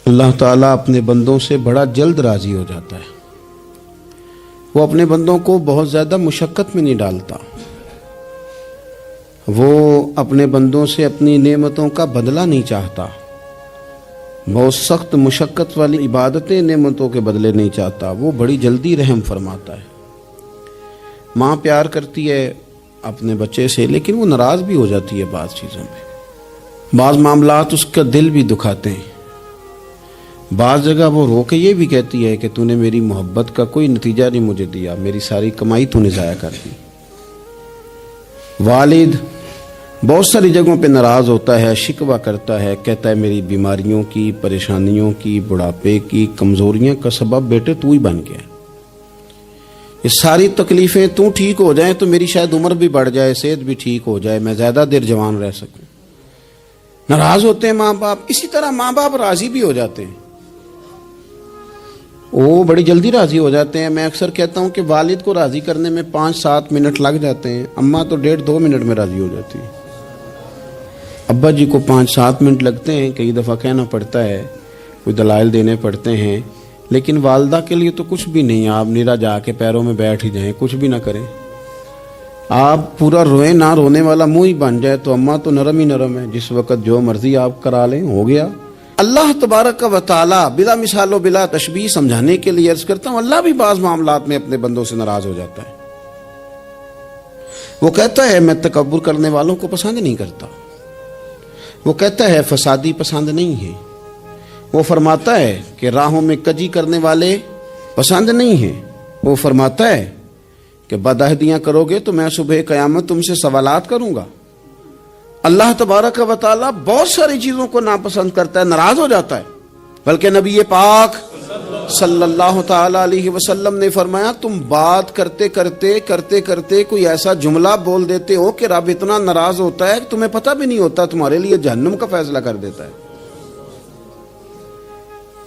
اللہ تعالیٰ اپنے بندوں سے بڑا جلد راضی ہو جاتا ہے. وہ اپنے بندوں کو بہت زیادہ مشقت میں نہیں ڈالتا. وہ اپنے بندوں سے اپنی نعمتوں کا بدلہ نہیں چاہتا. بہت سخت مشقت والی عبادتیں نعمتوں کے بدلے نہیں چاہتا. وہ بڑی جلدی رحم فرماتا ہے. ماں پیار کرتی ہے اپنے بچے سے، لیکن وہ ناراض بھی ہو جاتی ہے بعض چیزوں پہ. بعض معاملات اس کا دل بھی دکھاتے ہیں. بعض جگہ وہ رو کے یہ بھی کہتی ہے کہ تو نے میری محبت کا کوئی نتیجہ نہیں مجھے دیا، میری ساری کمائی تو نے ضائع کر دی. والد بہت ساری جگہوں پہ ناراض ہوتا ہے، شکوہ کرتا ہے، کہتا ہے میری بیماریوں کی، پریشانیوں کی، بڑھاپے کی، کمزوریاں کا سبب بیٹے تو ہی بن گیا. یہ ساری تکلیفیں تو ٹھیک ہو جائیں تو میری شاید عمر بھی بڑھ جائے، صحت بھی ٹھیک ہو جائے، میں زیادہ دیر جوان رہ سکوں. ناراض ہوتے ہیں ماں باپ. اسی طرح ماں باپ راضی بھی ہو جاتے ہیں، وہ بڑی جلدی راضی ہو جاتے ہیں. میں اکثر کہتا ہوں کہ والد کو راضی کرنے میں 5-7 منٹ لگ جاتے ہیں، اماں تو 1.5-2 منٹ میں راضی ہو جاتی ہے. ابا جی کو 5-7 منٹ لگتے ہیں، کئی دفعہ کہنا پڑتا ہے، کوئی دلائل دینے پڑتے ہیں، لیکن والدہ کے لیے تو کچھ بھی نہیں. آپ نیرا جا کے پیروں میں بیٹھ ہی جائیں، کچھ بھی نہ کریں. آپ پورا روئیں نہ، رونے والا منہ ہی بن جائے تو اماں تو نرم ہی نرم ہے، جس وقت جو مرضی آپ کرا لیں ہو گیا. اللہ تبارک و تعالی بلا مثال و بلا تشبیہ سمجھانے کے لیے عرض کرتا ہوں، اللہ بھی بعض معاملات میں اپنے بندوں سے ناراض ہو جاتا ہے. وہ کہتا ہے میں تکبر کرنے والوں کو پسند نہیں کرتا. وہ کہتا ہے فسادی پسند نہیں ہے. وہ فرماتا ہے کہ راہوں میں کجی کرنے والے پسند نہیں ہیں. وہ فرماتا ہے کہ بدعہدیاں کرو گے تو میں صبح قیامت تم سے سوالات کروں گا. اللہ تبارک و تعالیٰ بہت ساری چیزوں کو ناپسند کرتا ہے، ناراض ہو جاتا ہے. بلکہ نبی پاک صلی اللہ تعالی علیہ وسلم نے فرمایا تم بات کرتے کرتے کوئی ایسا جملہ بول دیتے ہو کہ رب اتنا ناراض ہوتا ہے کہ تمہیں پتہ بھی نہیں ہوتا، تمہارے لیے جہنم کا فیصلہ کر دیتا ہے.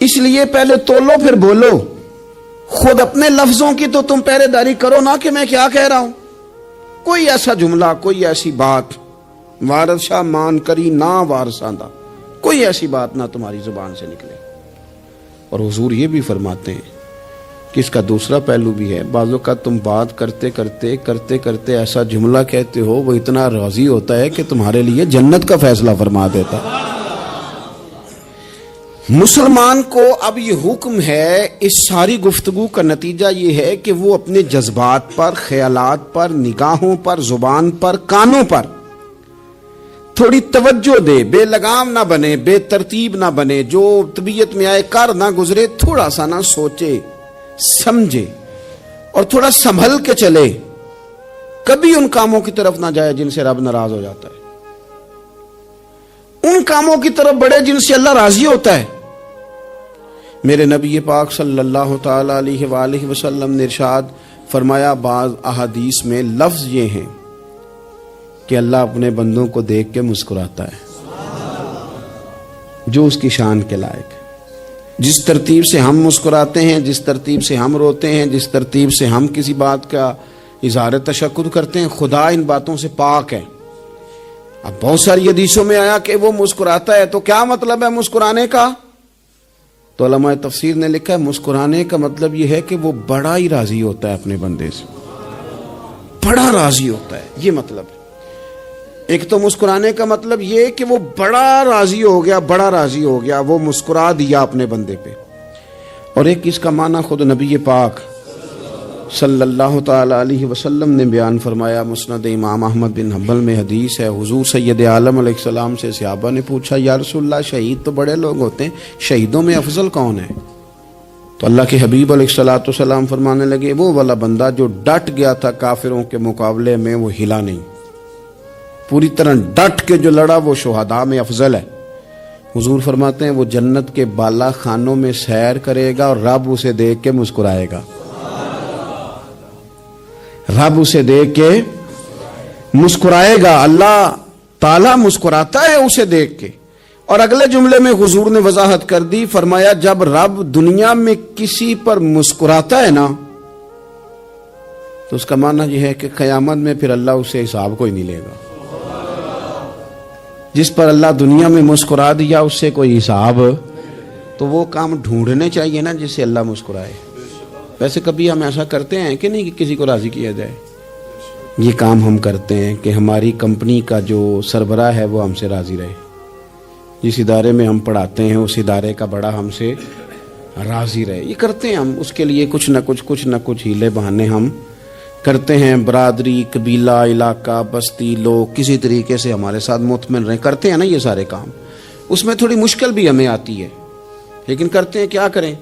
اس لیے پہلے تولو پھر بولو. خود اپنے لفظوں کی تو تم پہرے داری کرو نا کہ میں کیا کہہ رہا ہوں. کوئی ایسا جملہ، کوئی ایسی بات وارث شاہ مان کری نہ وارثاندہ، کوئی ایسی بات نہ تمہاری زبان سے نکلے. اور حضور یہ بھی فرماتے ہیں کہ اس کا دوسرا پہلو بھی ہے. بعض اوقات تم بات کرتے ایسا جملہ کہتے ہو وہ اتنا راضی ہوتا ہے کہ تمہارے لیے جنت کا فیصلہ فرما دیتا. مسلمان کو اب یہ حکم ہے، اس ساری گفتگو کا نتیجہ یہ ہے کہ وہ اپنے جذبات پر، خیالات پر، نگاہوں پر، زبان پر، کانوں پر تھوڑی توجہ دے. بے لگام نہ بنے، بے ترتیب نہ بنے، جو طبیعت میں آئے کر نہ گزرے. تھوڑا سا نہ سوچے سمجھے اور تھوڑا سنبھل کے چلے. کبھی ان کاموں کی طرف نہ جائے جن سے رب ناراض ہو جاتا ہے. ان کاموں کی طرف بڑھے جن سے اللہ راضی ہوتا ہے. میرے نبی پاک صلی اللہ تعالی علیہ وآلہ وسلم نے ارشاد فرمایا، بعض احادیث میں لفظ یہ ہیں کہ اللہ اپنے بندوں کو دیکھ کے مسکراتا ہے جو اس کی شان کے لائق ہے. جس ترتیب سے ہم مسکراتے ہیں، جس ترتیب سے ہم روتے ہیں، جس ترتیب سے ہم کسی بات کا اظہار تشکر کرتے ہیں، خدا ان باتوں سے پاک ہے. اب بہت ساری حدیثوں میں آیا کہ وہ مسکراتا ہے، تو کیا مطلب ہے مسکرانے کا؟ تو علماء تفسیر نے لکھا ہے مسکرانے کا مطلب یہ ہے کہ وہ بڑا ہی راضی ہوتا ہے اپنے بندے سے، بڑا راضی ہوتا ہے. یہ مطلب ہے. ایک تو مسکرانے کا مطلب یہ کہ وہ بڑا راضی ہو گیا، وہ مسکرا دیا اپنے بندے پہ. اور ایک اس کا معنی خود نبی پاک صلی اللہ تعالی علیہ وسلم نے بیان فرمایا. مسند امام احمد بن حنبل میں حدیث ہے، حضور سید عالم علیہ السلام سے صحابہ نے پوچھا یا رسول اللہ شہید تو بڑے لوگ ہوتے ہیں، شہیدوں میں افضل کون ہے؟ تو اللہ کے حبیب علیہ السلام فرمانے لگے وہ والا بندہ جو ڈٹ گیا تھا کافروں کے مقابلے میں، وہ ہلا نہیں، پوری طرح ڈٹ کے جو لڑا وہ شہداء میں افضل ہے. حضور فرماتے ہیں وہ جنت کے بالا خانوں میں سیر کرے گا اور رب اسے دیکھ کے مسکرائے گا. رب اسے دیکھ کے مسکرائے گا. اللہ تعالیٰ مسکراتا ہے اسے دیکھ کے. اور اگلے جملے میں حضور نے وضاحت کر دی، فرمایا جب رب دنیا میں کسی پر مسکراتا ہے نا تو اس کا معنی یہ ہے کہ قیامت میں پھر اللہ اسے حساب کوئی نہیں لے گا. جس پر اللہ دنیا میں مسکرا دیا اس سے کوئی حساب تو وہ کام ڈھونڈنے چاہیے نا جس سے اللہ مسکرائے. ویسے کبھی ہم ایسا کرتے ہیں کہ نہیں کہ کسی کو راضی کیا جائے؟ یہ کام ہم کرتے ہیں کہ ہماری کمپنی کا جو سربراہ ہے وہ ہم سے راضی رہے. جس ادارے میں ہم پڑھاتے ہیں اس ادارے کا بڑا ہم سے راضی رہے. یہ کرتے ہیں ہم. اس کے لیے کچھ نہ کچھ ہیلے بہانے ہم کرتے ہیں. برادری، قبیلہ، علاقہ، بستی، لوگ کسی طریقے سے ہمارے ساتھ مطمئن رہیں. کرتے ہیں نا یہ سارے کام. اس میں تھوڑی مشکل بھی ہمیں آتی ہے لیکن کرتے ہیں. کیا کریں؟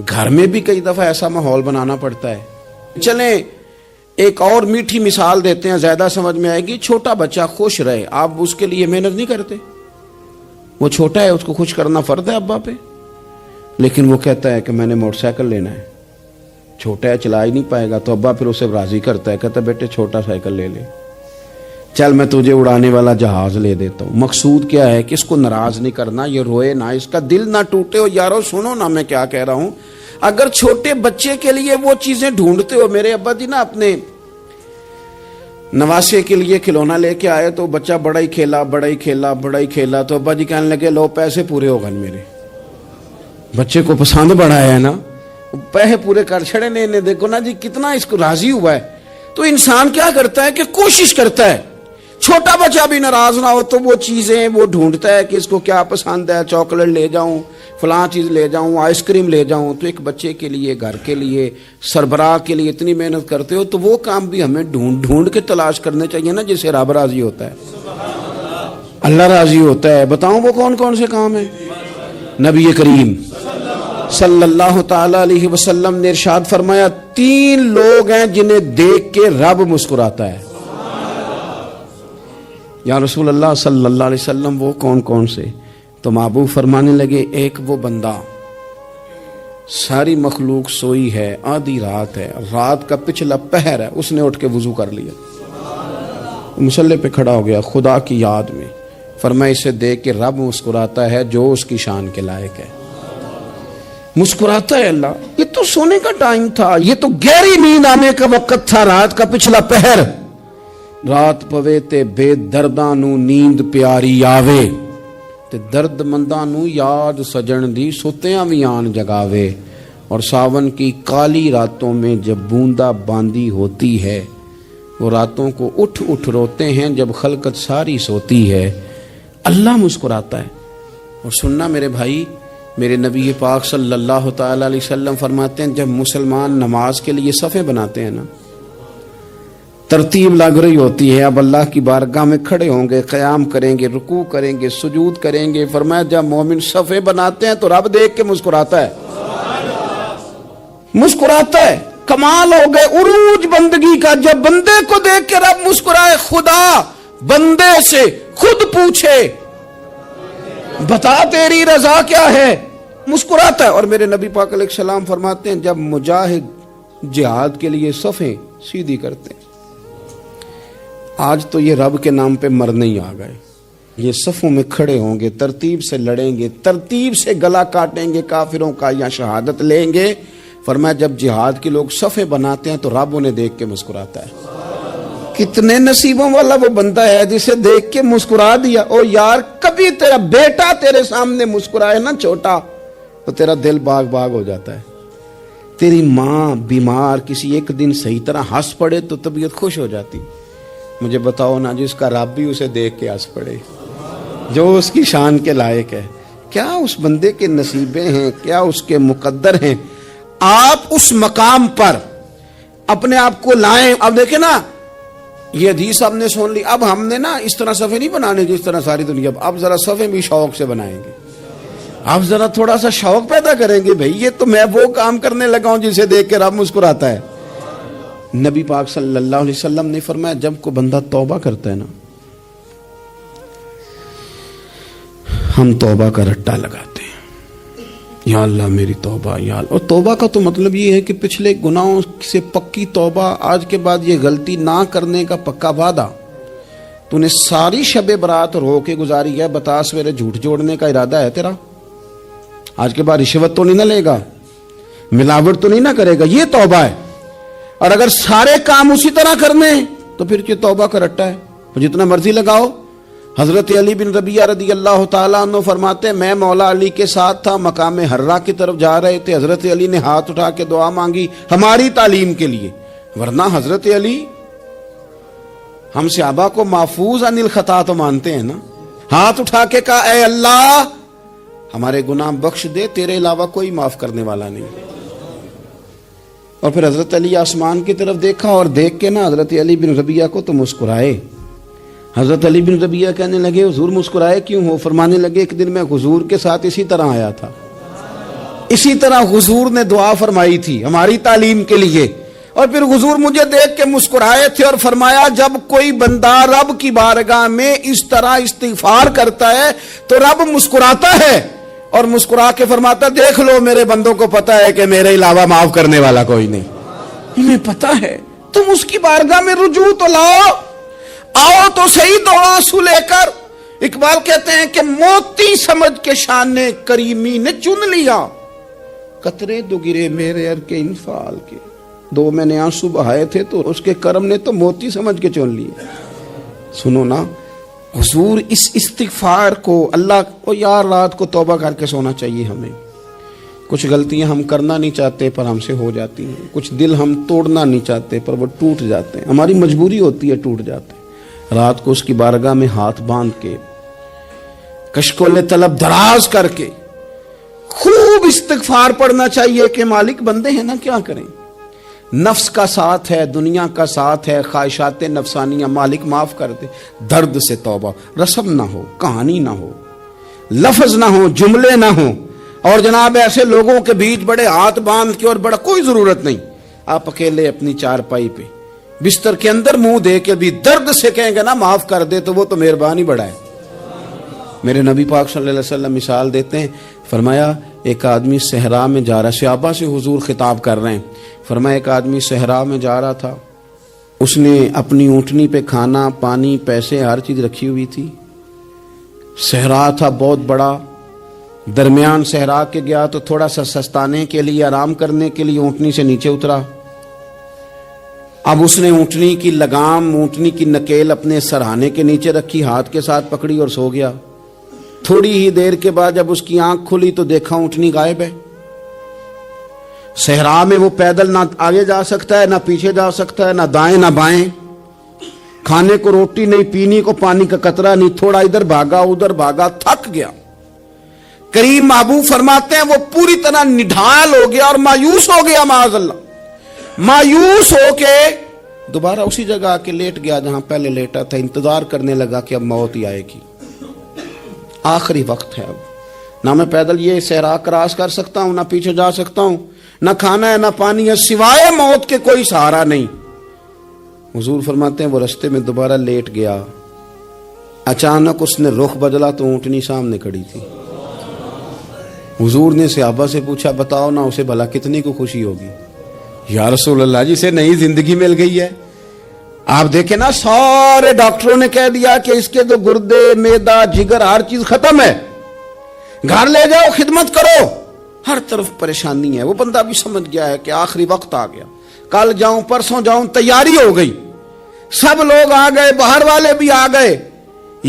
گھر میں بھی کئی دفعہ ایسا ماحول بنانا پڑتا ہے. چلیں ایک اور میٹھی مثال دیتے ہیں، زیادہ سمجھ میں آئے گی. چھوٹا بچہ خوش رہے، آپ اس کے لیے محنت نہیں کرتے. وہ چھوٹا ہے، اس کو خوش کرنا فرض ہے ابا پہ. لیکن وہ کہتا ہے کہ میں نے موٹر سائیکل لینا ہے. چھوٹا ہے، چلا ہی نہیں پائے گا، تو ابا پھر اسے راضی کرتا ہے، کہتا ہے بیٹے چھوٹا سائیکل لے لے، چل میں تجھے اڑانے والا جہاز لے دیتا ہوں. مقصود کیا ہے کہ اس کو ناراض نہیں کرنا، یہ روئے نہ، اس کا دل نہ ٹوٹے. ہو یارو سنو نا میں کیا کہہ رہا ہوں. اگر چھوٹے بچے کے لیے وہ چیزیں ڈھونڈتے ہو، میرے ابا جی نا اپنے نواسے کے لیے کھلونا لے کے آئے تو بچہ بڑا ہی کھیلا تو ابا جی کہنے لگے لو پیسے پورے ہو گئے. میرے بچے کو پسند بڑا ہے نا، پیسے پورے کر چھڑے نے. دیکھو نا جی کتنا اس کو راضی ہوا ہے. تو انسان کیا کرتا ہے کہ کوشش کرتا ہے چھوٹا بچہ بھی ناراض نہ ہو، تو وہ چیزیں وہ ڈھونڈتا ہے کہ اس کو کیا پسند ہے. چاکلیٹ لے جاؤں، فلاں چیز لے جاؤں، آئس کریم لے جاؤں. تو ایک بچے کے لیے، گھر کے لیے، سربراہ کے لیے اتنی محنت کرتے ہو، تو وہ کام بھی ہمیں ڈھونڈ کے تلاش کرنے چاہیے نا جس سے رب راضی ہوتا ہے، اللہ راضی ہوتا ہے. بتاؤں وہ کون کون سے کام ہیں؟ نبی کریم صلی اللہ تعالی علیہ وسلم نے ارشاد فرمایا 3 لوگ ہیں جنہیں دیکھ کے رب مسکراتا ہے. یا رسول اللہ صلی اللہ علیہ وسلم وہ کون کون سے؟ تو محبوب فرمانے لگے ایک وہ بندہ ساری مخلوق سوئی ہے، آدھی رات ہے، رات کا پچھلا پہر ہے، اس نے اٹھ کے وضو کر لیا، مصلی پہ کھڑا ہو گیا خدا کی یاد میں. فرمایا اسے دیکھ کے رب مسکراتا ہے جو اس کی شان کے لائق ہے. مسکراتا ہے اللہ. یہ تو سونے کا ٹائم تھا، یہ تو گہری نیند آنے کا وقت تھا، رات کا پچھلا پہر. رات پوے تے بے درداں نو نیند پیاری آوے، تے درد منداں نو یاد سجن دی ستیاں وی آن جگاوے. اور ساون کی کالی راتوں میں جب بوندا باندی ہوتی ہے، وہ راتوں کو اٹھ روتے ہیں جب خلقت ساری سوتی ہے. اللہ مسکراتا ہے. اور سننا میرے بھائی، میرے نبی پاک صلی اللہ تعالی علیہ وسلم فرماتے ہیں جب مسلمان نماز کے لیے صفیں بناتے ہیں نا، ترتیب لگ رہی ہوتی ہے، اب اللہ کی بارگاہ میں کھڑے ہوں گے، قیام کریں گے، رکوع کریں گے، سجود کریں گے. فرمایا جب مومن صفیں بناتے ہیں تو رب دیکھ کے مسکراتا ہے. مسکراتا ہے. کمال ہو گئے عروج بندگی کا. جب بندے کو دیکھ کے رب مسکرائے، خدا بندے سے خود پوچھے بتا تیری رضا کیا ہے، مسکراتا ہے. اور میرے نبی پاک علیہ السلام فرماتے ہیں جب مجاہد جہاد کے لیے صفیں سیدھی کرتے ہیں. آج تو یہ رب کے نام پہ مرنے ہی آ گئے. یہ صفوں میں کھڑے ہوں گے، ترتیب سے لڑیں گے، ترتیب سے گلا کاٹیں گے کافروں کا یا شہادت لیں گے. فرمایا جب جہاد کے لوگ صفیں بناتے ہیں تو رب انہیں دیکھ کے مسکراتا ہے. کتنے نصیبوں والا وہ بندہ ہے جسے دیکھ کے مسکرا دیا. او یار کبھی تیرا بیٹا تیرے سامنے مسکرائے نا چھوٹا، تو تیرا دل باغ باغ ہو جاتا ہے. تیری ماں بیمار کسی ایک دن صحیح طرح ہنس پڑے تو طبیعت خوش ہو جاتی. مجھے بتاؤ نا جس کا رب بھی اسے دیکھ کے ہنس پڑے، جو اس کی شان کے لائق ہے. کیا اس بندے کے نصیبیں ہیں، کیا اس کے مقدر ہیں. آپ اس مقام پر اپنے آپ کو لائیں. اب دیکھیں نا یہ حدیث آپ نے سن لی. اب ہم نے نا اس طرح صفحے نہیں بنانے جس طرح ساری دنیا. اب ذرا صفحے بھی شوق سے بنائیں گے. اب ذرا تھوڑا سا شوق پیدا کریں گے. بھئی یہ تو میں وہ کام کرنے لگا ہوں جسے دیکھ کے رب مسکراتا ہے. نبی پاک صلی اللہ علیہ وسلم نے فرمایا جب کو بندہ توبہ کرتا ہے نا، ہم توبہ کا رٹا لگاتے ہیں، یا اللہ میری توبہ یا اللہ. اور توبہ کا تو مطلب یہ ہے کہ پچھلے گناہوں سے پکی توبہ، آج کے بعد یہ غلطی نہ کرنے کا پکا وعدہ. تو نے ساری شب برات رو کے گزاری ہے، بتا سویرے جھوٹ جوڑنے کا ارادہ ہے تیرا؟ آج کے بعد رشوت تو نہیں نہ لے گا، ملاوٹ تو نہیں نہ کرے گا، یہ توبہ ہے. اور اگر سارے کام اسی طرح کرنے تو پھر یہ توبہ کا رٹا ہے. جتنا مرضی لگاؤ، حضرت علی بن ربیعہ رضی اللہ تعالیٰ عنہ فرماتے ہیں میں مولا علی کے ساتھ تھا، مقام حرہ کی طرف جا رہے تھے، حضرت علی نے ہاتھ اٹھا کے دعا مانگی ہماری تعلیم کے لیے، ورنہ حضرت علی ہم صحابہ کو محفوظ عن الخطا تو مانتے ہیں نا، ہاتھ اٹھا کے کہا اے اللہ ہمارے گناہ بخش دے، تیرے علاوہ کوئی معاف کرنے والا نہیں۔ اور پھر حضرت علی آسمان کی طرف دیکھا اور دیکھ کے نا حضرت علی بن ربیعہ کو تو مسکرائے۔ حضرت علی بن ربیعہ کہنے لگے حضور مسکرائے کیوں ہو؟ فرمانے لگے ایک دن میں حضور کے ساتھ اسی طرح آیا تھا، اسی طرح حضور نے دعا فرمائی تھی ہماری تعلیم کے لیے، اور پھر حضور مجھے دیکھ کے مسکرائے تھے اور فرمایا جب کوئی بندہ رب کی بارگاہ میں اس طرح استغفار کرتا ہے تو رب مسکراتا ہے اور مسکرا کے فرماتا دیکھ لو میرے بندوں کو پتا ہے کہ میرے علاوہ معاف کرنے والا کوئی نہیں، انہیں پتا ہے، تم اس کی بارگاہ میں رجوع تو لاؤ، آؤ تو صحیح دو آنسو لے کر۔ اقبال کہتے ہیں کہ موتی سمجھ کے شان کریمی نے چن لیا، قطرے دو گرے میرے ار کے انفعال کے، دو میں نے آنسو بہائے تھے تو اس کے کرم نے تو موتی سمجھ کے چن لیے۔ سنو نا حضور اس استغفار کو اللہ کو یار رات کو توبہ کر کے سونا چاہیے ہمیں، کچھ غلطیاں ہم کرنا نہیں چاہتے پر ہم سے ہو جاتی ہیں، کچھ دل ہم توڑنا نہیں چاہتے پر وہ ٹوٹ جاتے ہیں، ہماری مجبوری ہوتی ہے ٹوٹ جاتے ہیں، رات کو اس کی بارگاہ میں ہاتھ باندھ کے کشکول طلب دراز کر کے خوب استغفار پڑھنا چاہیے کہ مالک بندے ہیں نا کیا کریں، نفس کا ساتھ ہے، دنیا کا ساتھ ہے، خواہشات نفسانیہ، مالک معاف کر دے، درد سے توبہ، رسم نہ ہو، کہانی نہ ہو، لفظ نہ ہو، جملے نہ ہو، اور جناب ایسے لوگوں کے بیچ بڑے ہاتھ باندھ کے اور بڑا کوئی ضرورت نہیں، آپ اکیلے اپنی چارپائی پہ بستر کے اندر منہ دے کے بھی درد سے کہیں گے نا معاف کر دے تو وہ تو مہربانی بڑا ہے۔ میرے نبی پاک صلی اللہ علیہ وسلم مثال دیتے ہیں، فرمایا ایک آدمی صحرا میں جا رہا، صحابہ سے حضور خطاب کر رہے ہیں، فرمایا ایک آدمی صحرا میں جا رہا تھا، اس نے اپنی اونٹنی پہ کھانا پانی پیسے ہر چیز رکھی ہوئی تھی، صحرا تھا بہت بڑا، درمیان صحرا کے گیا تو تھوڑا سا سستانے کے لیے آرام کرنے کے لیے اونٹنی سے نیچے اترا، اب اس نے اونٹنی کی لگام اونٹنی کی نکیل اپنے سرہانے کے نیچے رکھی، ہاتھ کے ساتھ پکڑی اور سو گیا، تھوڑی ہی دیر کے بعد جب اس کی آنکھ کھلی تو دیکھا اونٹنی غائب ہے، صحرا میں وہ پیدل نہ آگے جا سکتا ہے نہ پیچھے جا سکتا ہے، نہ دائیں نہ بائیں، کھانے کو روٹی نہیں، پینے کو پانی کا قطرہ نہیں، تھوڑا ادھر بھاگا ادھر بھاگا، تھک گیا، کریم محبوب فرماتے ہیں وہ پوری طرح نڈھال ہو گیا اور مایوس ہو گیا، معاذ اللہ مایوس ہو کے دوبارہ اسی جگہ آ کے لیٹ گیا جہاں پہلے لیٹا تھا، انتظار کرنے لگا کہ اب موت ہی آئے گی، آخری وقت ہے، اب نہ میں پیدل یہ صحرا کراس کر سکتا ہوں، نہ پیچھے جا سکتا ہوں، نہ کھانا ہے نہ پانی ہے، سوائے موت کے کوئی سہارا نہیں۔ حضور فرماتے ہیں وہ رستے میں دوبارہ لیٹ گیا، اچانک اس نے رخ بدلا تو اونٹنی سامنے کھڑی تھی، حضور نے صحابہ سے پوچھا بتاؤ نا اسے بھلا کتنی کو خوشی ہوگی؟ یا رسول اللہ جسے نئی زندگی مل گئی ہے۔ آپ دیکھیں نا سارے ڈاکٹروں نے کہہ دیا کہ اس کے تو گردے میدا جگر ہر چیز ختم ہے، گھر لے جاؤ خدمت کرو، ہر طرف پریشانی ہے، وہ بندہ بھی سمجھ گیا ہے کہ آخری وقت آ گیا، کل جاؤں پرسوں جاؤں، تیاری ہو گئی، سب لوگ آ گئے، باہر والے بھی آ گئے،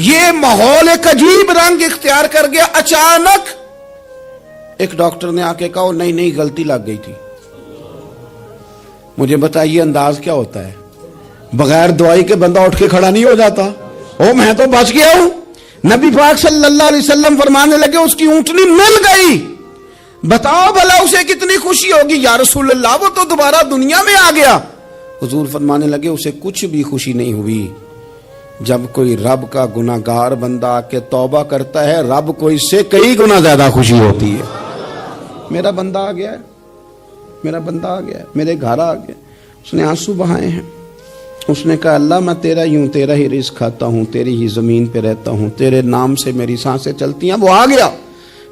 یہ ماحول ایک عجیب رنگ اختیار کر گیا۔ اچانک ایک ڈاکٹر نے آ کے کہا نہیں غلطی لگ گئی تھی۔ مجھے بتائیے انداز کیا ہوتا ہے؟ بغیر دوائی کے بندہ اٹھ کے کھڑا نہیں ہو جاتا، او میں تو بچ گیا ہوں۔ نبی پاک صلی اللہ علیہ وسلم فرمانے لگے اس کی اونٹنی مل گئی، بتاؤ بھلا اسے کتنی خوشی ہوگی؟ یا رسول اللہ وہ تو دوبارہ دنیا میں آ گیا۔ حضور فرمانے لگے اسے کچھ بھی خوشی نہیں ہوئی۔ جب کوئی رب کا گناہگار بندہ آ کے توبہ کرتا ہے، رب کو اس سے کئی گنا زیادہ خوشی ہوتی ہے۔ میرا بندہ آ گیا ہے، میرا بندہ آ گیا ہے، میرے گھر آ گیا، اس نے آنسو بہائے ہیں، اس نے کہا اللہ میں تیرا ہی ہوں، تیرا ہی رزق کھاتا ہوں، تیری ہی زمین پہ رہتا ہوں، تیرے نام سے میری سانسیں چلتی ہیں۔ وہ آ گیا،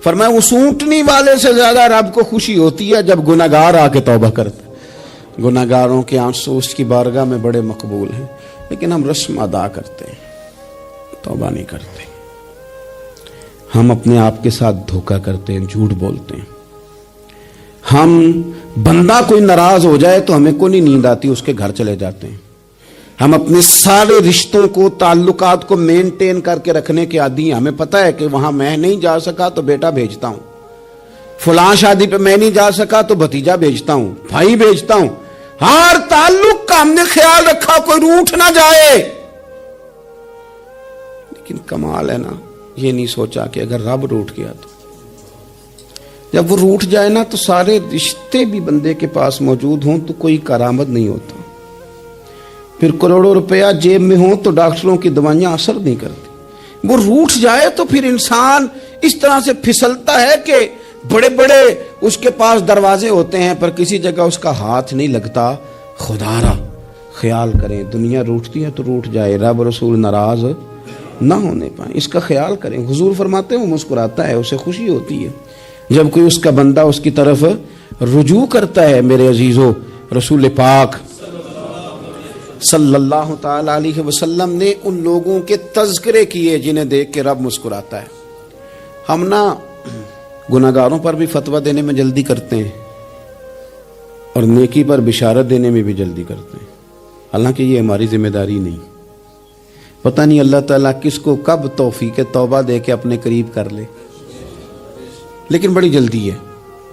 فرمایا اس اونٹنی والے سے زیادہ رب کو خوشی ہوتی ہے جب گناہگار آ کے توبہ کرتا ہے۔ گناہگاروں کے آنسو اس کی بارگاہ میں بڑے مقبول ہیں، لیکن ہم رسم ادا کرتے ہیں، توبہ نہیں کرتے، ہم اپنے آپ کے ساتھ دھوکہ کرتے ہیں، جھوٹ بولتے ہیں۔ ہم بندہ کوئی ناراض ہو جائے تو ہمیں کو نہیں نیند آتی، اس کے گھر چلے جاتے ہیں۔ ہم اپنے سارے رشتوں کو تعلقات کو مینٹین کر کے رکھنے کے عادی ہیں. ہمیں پتہ ہے کہ وہاں میں نہیں جا سکا تو بیٹا بھیجتا ہوں, فلاں شادی پہ میں نہیں جا سکا تو بھتیجا بھیجتا ہوں, بھائی بھیجتا ہوں. ہر تعلق کا ہم نے خیال رکھا کوئی روٹھ نہ جائے. لیکن کمال ہے نا, یہ نہیں سوچا کہ اگر رب روٹھ گیا تو جب وہ روٹھ جائے نا تو سارے رشتے بھی بندے کے پاس موجود ہوں تو کوئی کارآمد نہیں ہوتا. پھر کروڑوں روپیہ جیب میں ہوں تو ڈاکٹروں کی دوائیاں اثر نہیں کرتی. وہ روٹھ جائے تو پھر انسان اس طرح سے پھسلتا ہے کہ بڑے بڑے اس کے پاس دروازے ہوتے ہیں پر کسی جگہ اس کا ہاتھ نہیں لگتا. خدا را خیال کریں, دنیا روٹتی ہے تو روٹھ جائے, رب رسول ناراض نہ ہونے پائیں, اس کا خیال کریں. حضور فرماتے ہیں وہ مسکراتا ہے, اسے خوشی ہوتی ہے جب کوئی اس کا بندہ اس کی طرف رجوع کرتا ہے. میرے عزیزو, رسول پاک صلی اللہ تعالی علیہ وسلم نے ان لوگوں کے تذکرے کیے جنہیں دیکھ کے رب مسکراتا ہے. ہم نا گناہگاروں پر بھی فتویٰ دینے میں جلدی کرتے ہیں اور نیکی پر بشارت دینے میں بھی جلدی کرتے ہیں, حالانکہ یہ ہماری ذمہ داری نہیں. پتہ نہیں اللہ تعالیٰ کس کو کب توفیق توبہ دے کے اپنے قریب کر لے, لیکن بڑی جلدی ہے,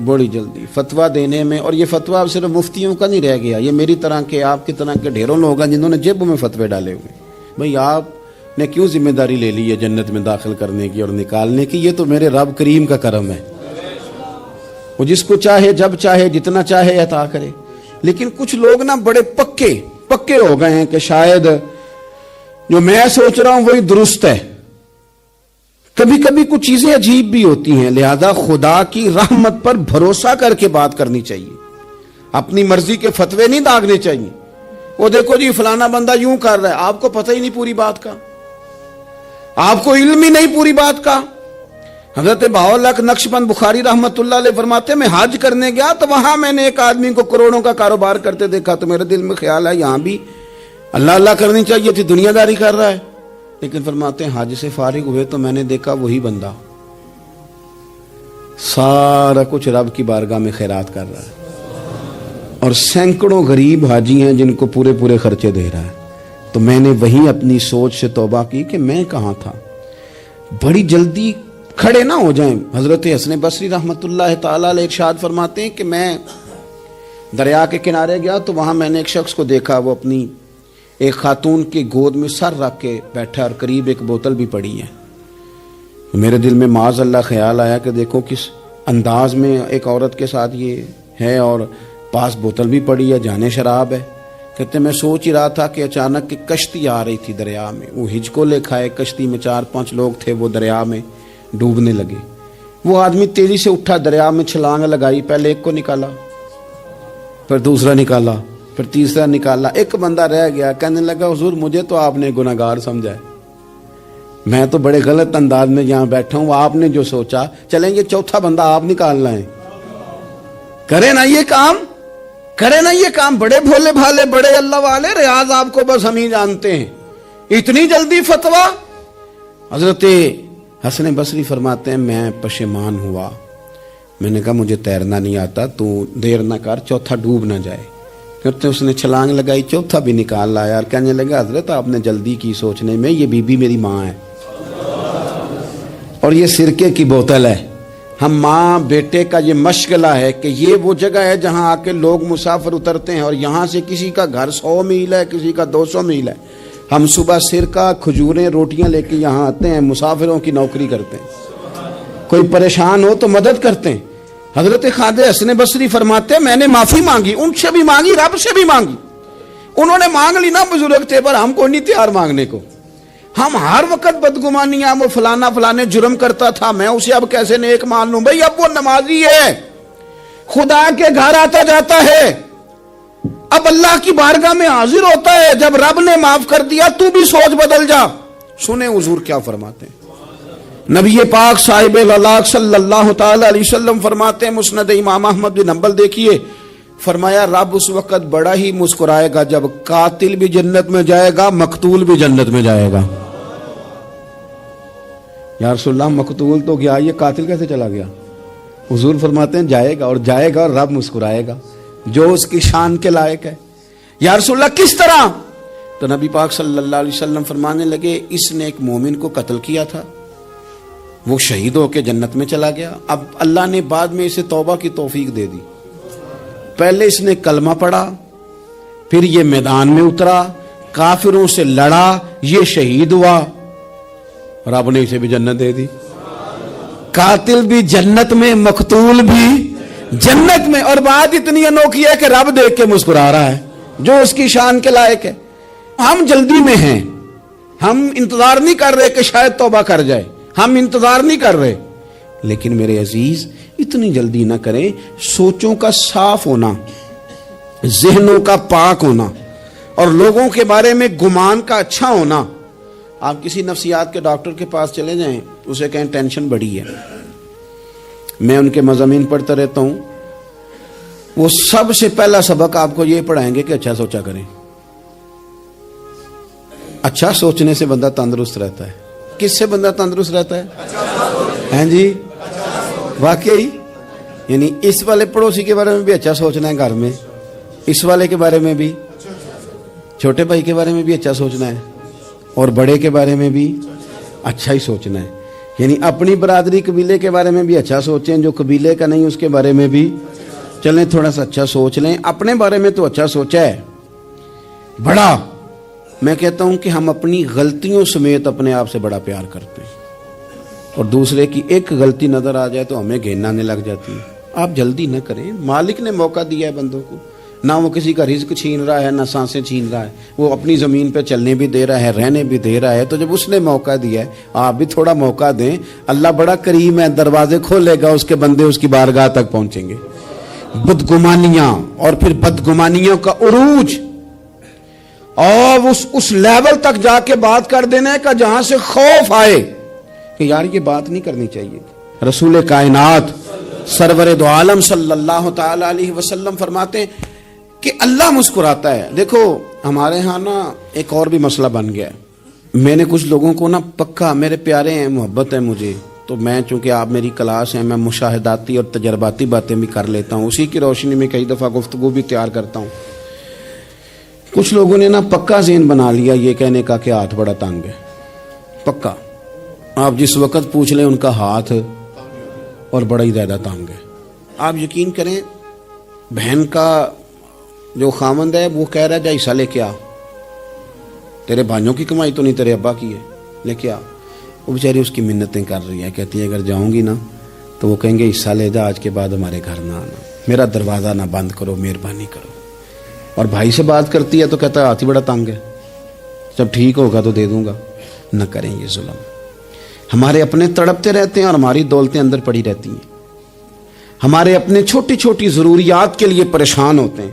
بڑی جلدی فتویٰ دینے میں. اور یہ فتویٰ صرف مفتیوں کا نہیں رہ گیا, یہ میری طرح کے آپ کی طرح کے ڈھیروں لوگ ہیں جنہوں نے جیبوں میں فتوے ڈالے ہوئے. بھئی آپ نے کیوں ذمہ داری لے لی ہے جنت میں داخل کرنے کی اور نکالنے کی؟ یہ تو میرے رب کریم کا کرم ہے, وہ جس کو چاہے جب چاہے جتنا چاہے عطا کرے. لیکن کچھ لوگ نا بڑے پکے ہو گئے ہیں کہ شاید جو میں سوچ رہا ہوں وہی درست ہے. کبھی کبھی کچھ چیزیں عجیب بھی ہوتی ہیں, لہذا خدا کی رحمت پر بھروسہ کر کے بات کرنی چاہیے, اپنی مرضی کے فتوے نہیں داغنے چاہیے. وہ دیکھو جی فلانا بندہ یوں کر رہا ہے, آپ کو پتہ ہی نہیں پوری بات کا, آپ کو علم ہی نہیں پوری بات کا. حضرت بہاءاللہ نقشبند بخاری رحمت اللہ علیہ فرماتے ہیں میں حج کرنے گیا تو وہاں میں نے ایک آدمی کو کروڑوں کا کاروبار کرتے دیکھا تو میرے دل میں خیال ہے یہاں بھی اللہ اللہ کرنی چاہیے تھی, دنیا داری کر رہا ہے. لیکن فرماتے ہیں حج سے فارغ ہوئے تو میں نے دیکھا وہی بندہ سارا کچھ رب کی بارگاہ میں خیرات کر رہا ہے اور سینکڑوں غریب حاجی ہیں جن کو پورے خرچے دے رہا ہے. تو میں نے وہی اپنی سوچ سے توبہ کی کہ میں کہاں تھا. بڑی جلدی کھڑے نہ ہو جائیں. حضرت حسن بصری رحمت اللہ تعالی علیہ ارشاد فرماتے ہیں کہ میں دریا کے کنارے گیا تو وہاں میں نے ایک شخص کو دیکھا, وہ اپنی ایک خاتون کی گود میں سر رکھ کے بیٹھا اور قریب ایک بوتل بھی پڑی ہے. میرے دل میں معاذ اللہ خیال آیا کہ دیکھو کس انداز میں ایک عورت کے ساتھ یہ ہے اور پاس بوتل بھی پڑی ہے, جانے شراب ہے. کہتے میں سوچ ہی رہا تھا کہ اچانک ایک کشتی آ رہی تھی دریا میں, وہ ہج کو لے کھائے, کشتی میں 4-5 لوگ تھے, وہ دریا میں ڈوبنے لگے. وہ آدمی تیزی سے اٹھا, دریا میں چھلانگ لگائی, پہلے ایک کو نکالا, پھر دوسرا نکالا, پھر تیسرا نکالا. ایک بندہ رہ گیا, کہنے لگا حضور مجھے تو آپ نے گناہگار سمجھا ہے, میں تو بڑے غلط انداز میں یہاں بیٹھا ہوں, آپ نے جو سوچا چلیں یہ چوتھا بندہ آپ نکالنا ہے, کرے نا یہ کام, کرے نا یہ کام. بڑے بھولے بھالے بڑے اللہ والے, ریاض آپ کو بس ہم ہی جانتے ہیں, اتنی جلدی فتویٰ. حضرت حسن بصری فرماتے ہیں میں پشیمان ہوا, میں نے کہا مجھے تیرنا نہیں آتا, تو دیر نہ کر چوتھا ڈوب نہ جائے. کہتے اس نے چھلانگ لگائی, چوتھا بھی نکال لایا اور کہنے لگا حضرت آپ نے جلدی کی سوچنے میں, یہ بی بی میری ماں ہے اور یہ سرکے کی بوتل ہے. ہم ماں بیٹے کا یہ مشغلہ ہے کہ یہ وہ جگہ ہے جہاں آ کے لوگ مسافر اترتے ہیں اور یہاں سے کسی کا گھر 100 میل ہے, کسی کا 200 میل ہے. ہم صبح سرکہ کھجوریں روٹیاں لے کے یہاں آتے ہیں, مسافروں کی نوکری کرتے ہیں, کوئی پریشان ہو تو مدد کرتے ہیں. حضرت خواجہ حسن بصری فرماتے ہیں میں نے معافی مانگی, ان سے بھی مانگی, رب سے بھی مانگی. انہوں نے مانگ لی نا, بزرگ تھے, پر ہم کو نہیں تیار مانگنے کو. ہم ہر وقت بدگمانیاں, وہ فلانے جرم کرتا تھا, میں اسے اب کیسے نیک مان لوں. بھئی اب وہ نمازی ہے, خدا کے گھر آتا جاتا ہے, اب اللہ کی بارگاہ میں حاضر ہوتا ہے. جب رب نے معاف کر دیا تو بھی سوچ بدل جا. سنیں حضور کیا فرماتے ہیں. نبی پاک صاحب الاخلاق صلی اللہ تعالی علیہ وسلم فرماتے ہیں, مسند امام احمد بن حنبل دیکھیے, فرمایا رب اس وقت بڑا ہی مسکرائے گا جب قاتل بھی جنت میں جائے گا, مقتول بھی جنت میں جائے گا. یا رسول اللہ مقتول تو گیا, یہ قاتل کیسے چلا گیا؟ حضور فرماتے ہیں جائے گا, اور جائے گا اور رب مسکرائے گا جو اس کی شان کے لائق ہے. یا رسول اللہ کس طرح؟ تو نبی پاک صلی اللہ علیہ وسلم فرمانے لگے اس نے ایک مومن کو قتل کیا تھا، وہ شہید ہو کے جنت میں چلا گیا، اب اللہ نے بعد میں اسے توبہ کی توفیق دے دی، پہلے اس نے کلمہ پڑھا، پھر یہ میدان میں اترا، کافروں سے لڑا، یہ شہید ہوا، رب نے اسے بھی جنت دے دی۔ قاتل بھی جنت میں، مقتول بھی جنت میں، اور بات اتنی انوکھی ہے کہ رب دیکھ کے مسکرا رہا ہے جو اس کی شان کے لائق ہے۔ ہم جلدی میں ہیں، ہم انتظار نہیں کر رہے کہ شاید توبہ کر جائے، ہم انتظار نہیں کر رہے، لیکن میرے عزیز اتنی جلدی نہ کریں۔ سوچوں کا صاف ہونا، ذہنوں کا پاک ہونا، اور لوگوں کے بارے میں گمان کا اچھا ہونا۔ آپ کسی نفسیات کے ڈاکٹر کے پاس چلے جائیں، اسے کہیں ٹینشن بڑی ہے، میں ان کے مضامین پڑھتا رہتا ہوں، وہ سب سے پہلا سبق آپ کو یہ پڑھائیں گے کہ اچھا سوچا کریں۔ اچھا سوچنے سے بندہ تندرست رہتا ہے۔ کس سے بندہ تندرست رہتا ہے؟ ہیں جی، واقعی، یعنی اس والے پڑوسی کے بارے میں بھی اچھا سوچنا ہے گھر میں، اس والے کے بارے میں بھی، چھوٹے بھائی کے بارے میں بھی اچھا سوچنا ہے، اور بڑے کے بارے میں بھی اچھا ہی سوچنا ہے۔ یعنی اپنی برادری قبیلے کے بارے میں بھی اچھا سوچیں، جو قبیلے کا نہیں اس کے بارے میں بھی چلیں تھوڑا سا اچھا سوچ لیں۔ اپنے بارے میں تو اچھا سوچا ہے بڑا، میں کہتا ہوں کہ ہم اپنی غلطیوں سمیت اپنے آپ سے بڑا پیار کرتے ہیں، اور دوسرے کی ایک غلطی نظر آ جائے تو ہمیں گھن آنے لگ جاتی ہے۔ آپ جلدی نہ کریں، مالک نے موقع دیا ہے بندوں کو، نہ وہ کسی کا رزق چھین رہا ہے، نہ سانسیں چھین رہا ہے، وہ اپنی زمین پہ چلنے بھی دے رہا ہے، رہنے بھی دے رہا ہے، تو جب اس نے موقع دیا ہے آپ بھی تھوڑا موقع دیں۔ اللہ بڑا کریم ہے، دروازے کھولے گا، اس کے بندے اس کی بارگاہ تک پہنچیں گے۔ بدگمانیاں اور پھر بدگمانیوں کا عروج، اور اس لیول تک جا کے بات کر دینے کا جہاں سے خوف آئے کہ یار یہ بات نہیں کرنی چاہیے۔ رسول کائنات سرور دو عالم صلی اللہ تعالی علیہ وسلم فرماتے ہیں کہ اللہ مسکراتا ہے۔ دیکھو ہمارے ہاں نا ایک اور بھی مسئلہ بن گیا ہے، میں نے کچھ لوگوں کو نا پکا، میرے پیارے ہیں، محبت ہے مجھے، تو میں چونکہ آپ میری کلاس ہیں، میں مشاہداتی اور تجرباتی باتیں بھی کر لیتا ہوں، اسی کی روشنی میں کئی دفعہ گفتگو بھی تیار کرتا ہوں۔ کچھ لوگوں نے نا پکا ذہن بنا لیا یہ کہنے کا کہ ہاتھ بڑا تنگ ہے، پکا، آپ جس وقت پوچھ لیں ان کا ہاتھ اور بڑا ہی زیادہ تنگ ہے۔ آپ یقین کریں، بہن کا جو خامند ہے وہ کہہ رہا ہے جا حصہ لے کے آ، تیرے بھائیوں کی کمائی تو نہیں، تیرے ابا کی ہے، لے کے آ۔ وہ بیچاری اس کی منتیں کر رہی ہے، کہتی ہے اگر جاؤں گی نا تو وہ کہیں گے حصہ لے جا، آج کے بعد ہمارے گھر نہ آنا، میرا دروازہ نہ بند کرو، مہربانی کرو۔ اور بھائی سے بات کرتی ہے تو کہتا ہے ہاتھ ہی بڑا تنگ ہے، جب ٹھیک ہوگا تو دے دوں گا۔ نہ کریں یہ ظلم۔ ہمارے اپنے تڑپتے رہتے ہیں اور ہماری دولتیں اندر پڑی رہتی ہیں، ہمارے اپنے چھوٹی چھوٹی ضروریات کے لیے پریشان ہوتے ہیں،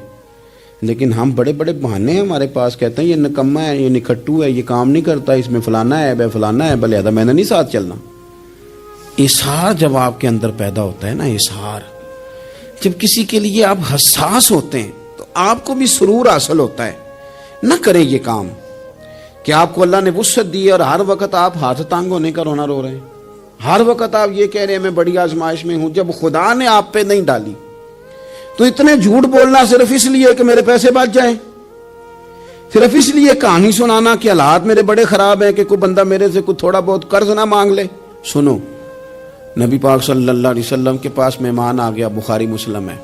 لیکن ہم بڑے بڑے بہانے ہیں ہمارے پاس، کہتے ہیں یہ نکما ہے، یہ نکھٹو ہے، یہ کام نہیں کرتا، اس میں فلانا ہے، بے فلانا ہے، بلہذا میں نے نہیں ساتھ چلنا۔ اظہار جب آپ کے اندر پیدا ہوتا ہے نا، اظہار، جب کسی کے لیے آپ حساس ہوتے ہیں تو آپ کو بھی سرور حاصل ہوتا ہے۔ نہ کریں یہ کام کہ آپ کو اللہ نے وسعت دی اور ہر وقت آپ ہاتھ تانگ ہونے کا رونا رو رہے ہیں، ہر وقت آپ یہ کہہ رہے ہیں میں بڑی آزمائش میں ہوں، جب خدا نے آپ پہ نہیں ڈالی تو اتنے جھوٹ بولنا صرف اس لیے کہ میرے پیسے بچ جائیں، صرف اس لیے کہانی سنانا کہ حالات میرے بڑے خراب ہیں کہ کوئی بندہ میرے سے کوئی تھوڑا بہت قرض نہ مانگ لے۔ سنو، نبی پاک صلی اللہ علیہ وسلم کے پاس مہمان آ گیا، بخاری مسلم ہے،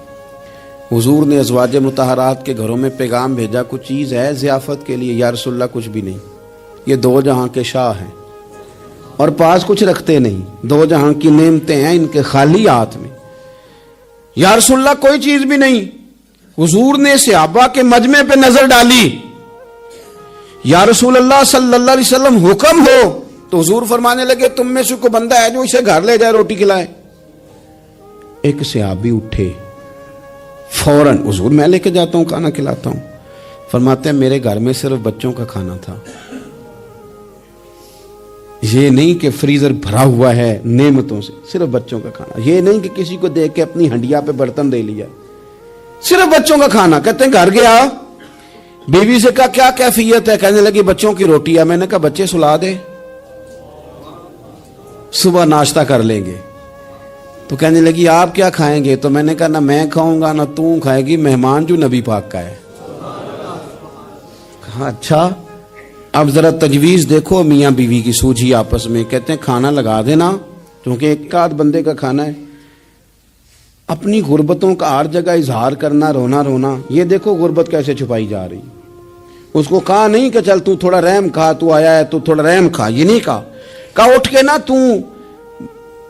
حضور نے ازواج مطہرات کے گھروں میں پیغام بھیجا، کچھ چیز ہے ضیافت کے لیے؟ یا رسول اللہ کچھ بھی نہیں، یہ دو جہاں کے شاہ ہیں اور پاس کچھ رکھتے نہیں، دو جہاں کی نعمتیں ہیں ان کے خالی ہاتھ میں۔ یا رسول اللہ کوئی چیز بھی نہیں۔ حضور نے صحابہ کے مجمع پہ نظر ڈالی، یا رسول اللہ صلی اللہ علیہ وسلم حکم ہو، تو حضور فرمانے لگے تم میں سے کوئی بندہ ہے جو اسے گھر لے جائے روٹی کھلائے؟ ایک صحابی اٹھے فوراً، حضور میں لے کے جاتا ہوں کھانا کھلاتا ہوں۔ فرماتے ہیں میرے گھر میں صرف بچوں کا کھانا تھا، یہ نہیں کہ فریزر بھرا ہوا ہے نعمتوں سے، صرف بچوں کا کھانا، یہ نہیں کہ کسی کو دیکھ کے اپنی ہنڈیا پہ برتن دے لیا، صرف بچوں کا کھانا۔ کہتے ہیں گھر گیا، بیوی سے کہا کیا کیفیت ہے؟ کہنے لگی بچوں کی روٹی ہے۔ میں نے کہا بچے سلا دے، صبح ناشتہ کر لیں گے۔ تو کہنے لگی آپ کیا کھائیں گے؟ تو میں نے کہا نہ میں کھاؤں گا نہ تو کھائے گی، مہمان جو نبی پاک کا ہے۔ کہا اچھا، اب ذرا تجویز دیکھو میاں بیوی کی سوجھی آپس میں. کہتے ہیں کھانا لگا دینا کیونکہ ایک آدھ بندے کا کھانا ہے. اپنی غربتوں کا ہر جگہ اظہار کرنا, رونا رونا. یہ دیکھو غربت کیسے چھپائی جا رہی. اس کو کہا نہیں کہ چل تو تھوڑا رحم کھا, تو آیا ہے تو تھوڑا رحم کھا, یہ نہیں کہا اٹھ کے نا تو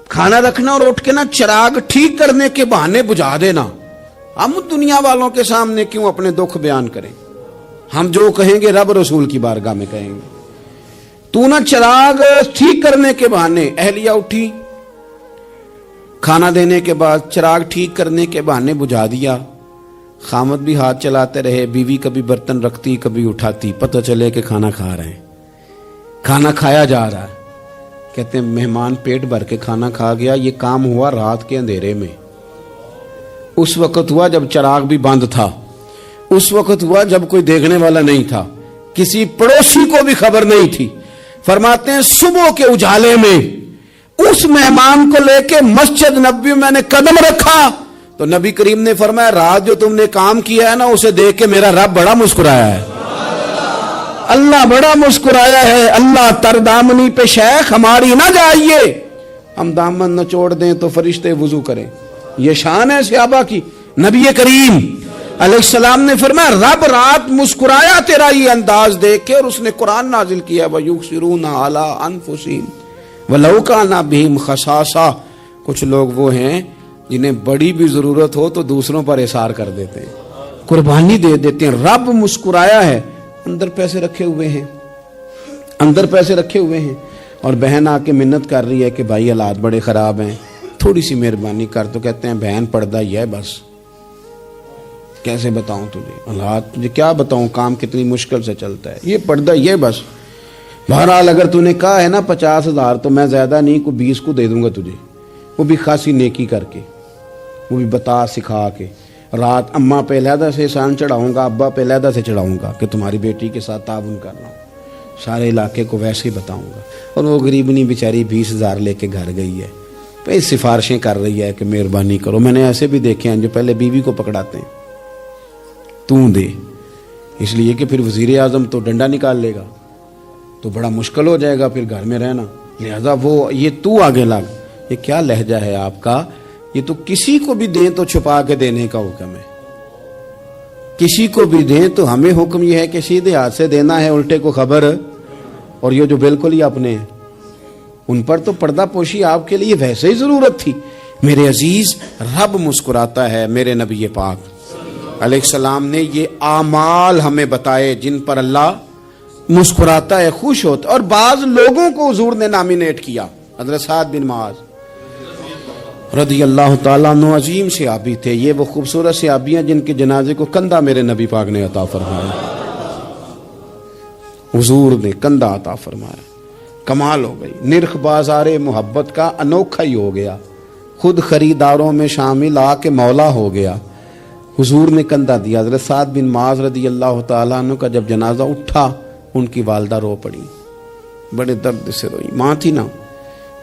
کھانا رکھنا اور اٹھ کے نا چراغ ٹھیک کرنے کے بہانے بجھا دینا. ہم دنیا والوں کے سامنے کیوں اپنے دکھ بیان کریں؟ ہم جو کہیں گے رب رسول کی بارگاہ میں کہیں گے. تو نا چراغ ٹھیک کرنے کے بہانے. اہلیہ اٹھی, کھانا دینے کے بعد چراغ ٹھیک کرنے کے بہانے بجھا دیا. خامد بھی ہاتھ چلاتے رہے, بیوی کبھی برتن رکھتی کبھی اٹھاتی, پتہ چلے کہ کھانا کھا رہے ہیں, کھانا کھایا جا رہا ہے. کہتے ہیں مہمان پیٹ بھر کے کھانا کھا گیا. یہ کام ہوا رات کے اندھیرے میں, اس وقت ہوا جب چراغ بھی بند تھا, اس وقت ہوا جب کوئی دیکھنے والا نہیں تھا, کسی پڑوسی کو بھی خبر نہیں تھی. فرماتے ہیں صبح کے اجالے میں اس مہمان کو لے کے مسجد نبوی میں نے قدم رکھا تو نبی کریم نے فرمایا رات جو تم نے کام کیا ہے نا اسے دیکھ کے میرا رب بڑا مسکرایا ہے, اللہ بڑا مسکرایا ہے. اللہ تر دامنی پہ شیخ ہماری نہ جائیے, ہم دامن نہ چھوڑ دیں تو فرشتے وضو کریں. یہ شان ہے صحابہ کی. نبی کریم علیہ السلام نے فرمایا رب رات مسکرایا تیرا یہ انداز دیکھ کے, اور اس نے قرآن نازل کیا وَيُؤْثِرُونَ عَلَىٰ أَنفُسِهِمْ وَلَوْ كَانَ بِهِمْ خَصَاصَةٌ. کچھ لوگ وہ ہیں جنہیں بڑی بھی ضرورت ہو تو دوسروں پر اثار کر دیتے ہیں, قربانی دے دیتے ہیں. رب مسکرایا ہے, اندر پیسے رکھے ہوئے ہیں, اندر پیسے رکھے ہوئے ہیں, اور بہن آ کے منت کر رہی ہے کہ بھائی حالات بڑے خراب ہیں, تھوڑی سی مہربانی کر. تو کہتے ہیں بہن پردہ ہی ہے بس, کیسے بتاؤں تجھے حالات, مجھے کیا بتاؤں, کام کتنی مشکل سے چلتا ہے, یہ پردہ یہ بس. بہرحال اگر تو نے کہا ہے نا 50,000 تو میں زیادہ نہیں کو 20 کو دے دوں گا تجھے, وہ بھی خاصی نیکی کر کے, وہ بھی بتا سکھا کے. رات اماں پہ علیحدہ سے احسان چڑھاؤں گا, ابا پہ علیحدہ سے چڑھاؤں گا کہ تمہاری بیٹی کے ساتھ تعاون کر رہا ہوں, سارے علاقے کو ویسے ہی بتاؤں گا. اور وہ غریبنی بیچاری 20,000 لے کے گھر گئی ہے, پہ سفارشیں کر رہی ہے کہ مہربانی کرو. میں نے ایسے بھی دیکھے ہیں جو پہلے بیوی کو پکڑاتے ہیں تو دے, اس لیے کہ پھر وزیر اعظم تو ڈنڈا نکال لے گا تو بڑا مشکل ہو جائے گا پھر گھر میں رہنا, لہذا وہ یہ تو آگے لگ. یہ کیا لہجہ ہے آپ کا, یہ تو کسی کو بھی دیں تو چھپا کے دینے کا حکم ہے, کسی کو بھی دیں تو ہمیں حکم یہ ہے کہ سیدھے ہاتھ سے دینا ہے, الٹے کو خبر. اور یہ جو بالکل ہی اپنے ہیں ان پر تو پردہ پوشی آپ کے لیے ویسے ہی ضرورت تھی. میرے عزیز رب مسکراتا ہے. میرے نبی پاک علیہ السلام نے یہ اعمال ہمیں بتائے جن پر اللہ مسکراتا ہے, خوش ہوتا. اور بعض لوگوں کو حضور نے نامینیٹ کیا. حضرت سعد بن معاذ رضی اللہ تعالیٰ عنہ عظیم صحابی تھے. یہ وہ خوبصورت صحابیاں جن کے جنازے کو کندھا میرے نبی پاک نے عطا فرمایا, حضور نے کندھا عطا فرمایا. کمال ہو گئی. نرخ بازار محبت کا انوکھا ہی ہو گیا, خود خریداروں میں شامل آ کے مولا ہو گیا. حضور نے کندھا دیا. حضرت سعد بن معاذ رضی اللہ تعالیٰ عنہ کا جب جنازہ اٹھا ان کی والدہ رو پڑی, بڑے درد سے روئی. ماں تھی نا,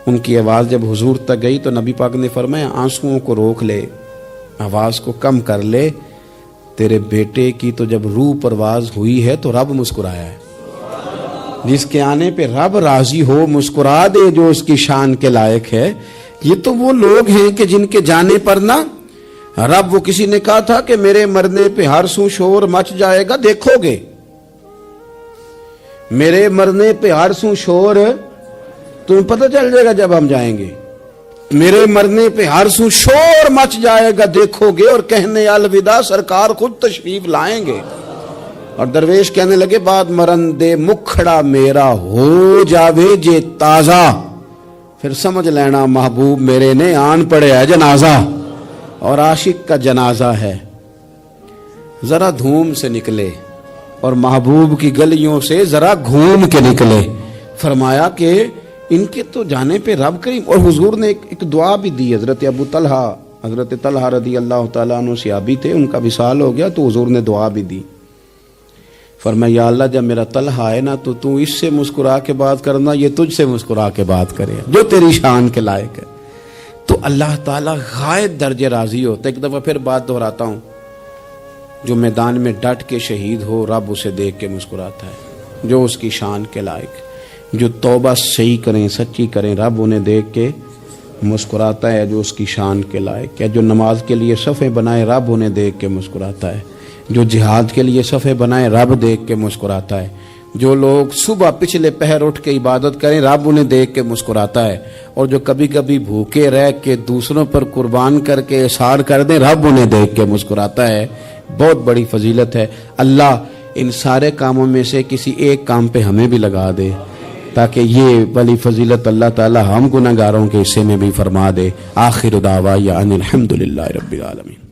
ان کی آواز جب حضور تک گئی تو نبی پاک نے فرمایا آنسوؤں کو روک لے, آواز کو کم کر لے, تیرے بیٹے کی تو جب روح پرواز ہوئی ہے تو رب مسکرایا ہے. جس کے آنے پہ رب راضی ہو مسکرا دے جو اس کی شان کے لائق ہے. یہ تو وہ لوگ ہیں کہ جن کے جانے پر نا رب, وہ کسی نے کہا تھا کہ میرے مرنے پہ ہر سو شور مچ جائے گا, دیکھو گے میرے مرنے پہ ہر سو شور تمہیں پتہ چل جائے گا جب ہم جائیں گے. میرے مرنے پہ ہر سو شور مچ جائے گا, دیکھو گے. اور کہنے الوداع سرکار خود تشریف لائیں گے. اور درویش کہنے لگے بات مرندے مکھڑا میرا ہو جاوے جے تازہ, پھر سمجھ لینا محبوب میرے نے آن پڑے ہے جنازہ. اور عاشق کا جنازہ ہے, ذرا دھوم سے نکلے اور محبوب کی گلیوں سے ذرا گھوم کے نکلے. فرمایا کہ ان کے تو جانے پہ رب کریم. اور حضور نے ایک دعا بھی دی. حضرت ابو طلحہ, حضرت طلحہ رضی اللہ تعالیٰ عنہ صحابی تھے, ان کا وصال ہو گیا تو حضور نے دعا بھی دی. فرمایا یا اللہ جب میرا طلحہ آئے نا تو اس سے مسکرا کے بات کرنا, یہ تجھ سے مسکرا کے بات کرے جو تیری شان کے لائق ہے. تو اللہ تعالیٰ غائب درجے راضی ہوتا ہے. ایک دفعہ پھر بات دہراتا ہوں, جو میدان میں ڈٹ کے شہید ہو رب اسے دیکھ کے مسکراتا ہے. جو اس کی شان کے لائق. جو توبہ صحیح کریں, سچی کریں, رب انہیں دیکھ کے مسکراتا ہے جو اس کی شان کے لائق ہے. جو نماز کے لیے صفیں بنائے رب انہیں دیکھ کے مسکراتا ہے. جو جہاد کے لیے صفیں بنائے رب دیکھ کے مسکراتا ہے. جو لوگ صبح پچھلے پہر اٹھ کے عبادت کریں رب انہیں دیکھ کے مسکراتا ہے. اور جو کبھی کبھی بھوکے رہ کے دوسروں پر قربان کر کے احسان کر دیں رب انہیں دیکھ کے مسکراتا ہے. بہت بڑی فضیلت ہے. اللہ ان سارے کاموں میں سے کسی ایک کام پہ ہمیں بھی لگا دے تاکہ یہ بڑی فضیلت اللہ تعالی ہم گناہگاروں کے حصے میں بھی فرما دے. آخر دعوانا ان الحمدللہ رب العالمین.